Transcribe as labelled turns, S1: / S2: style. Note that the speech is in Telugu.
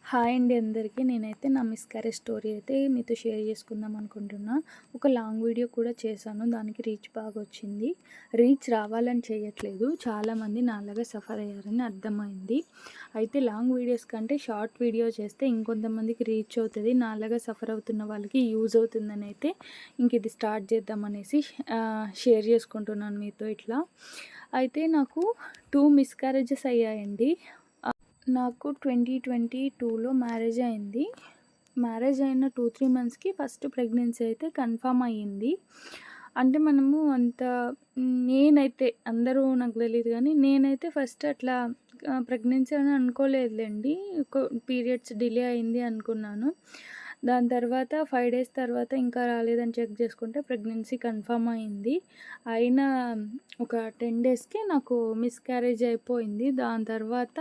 S1: హాయ్ అండి అందరికీ. నేనైతే నా మిస్‌క్యారేజ్ స్టోరీ అయితే మీతో షేర్ చేసుకుందాం అనుకుంటున్నా. ఒక లాంగ్ వీడియో కూడా చేశాను. దానికి రీచ్ బాగొచ్చింది. రీచ్ రావాలని చేయట్లేదు. చాలామంది నాలాగా సఫర్ అయ్యారని అర్థమైంది. అయితే లాంగ్ వీడియోస్ కంటే షార్ట్ వీడియో చేస్తే ఇంకొంతమందికి రీచ్ అవుతది. నాలాగా సఫర్ అవుతున్న వాళ్ళకి యూజ్ అవుతుందనైతే ఇది స్టార్ట్ చేద్దామనేసి షేర్ చేసుకుంటున్నాను మీతో ఇట్లా. అయితే నాకు 2 మిస్‌క్యారేజెస్ అయ్యాయండి. నాకు 2022లో మ్యారేజ్ అయింది. మ్యారేజ్ అయిన 2, 3 మంత్స్‌కి ఫస్ట్ ప్రెగ్నెన్సీ అయితే కన్ఫర్మ్ అయ్యింది. అంటే మనము నేనైతే అందరూ నాకు తెలీదు గానీ, నేనైతే ఫస్ట్ అట్లా ప్రెగ్నెన్సీ అని అనుకోలేదులెండి. పీరియడ్స్ డిలే అయింది అనుకున్నాను. దాని తర్వాత 5 డేస్ తర్వాత ఇంకా రాలేదని చెక్ చేసుకుంటే ప్రెగ్నెన్సీ కన్ఫర్మ్ అయింది. అయిన ఒక 10 డేస్‌కి నాకు మిస్‌క్యారేజ్ అయిపోయింది. దాని తర్వాత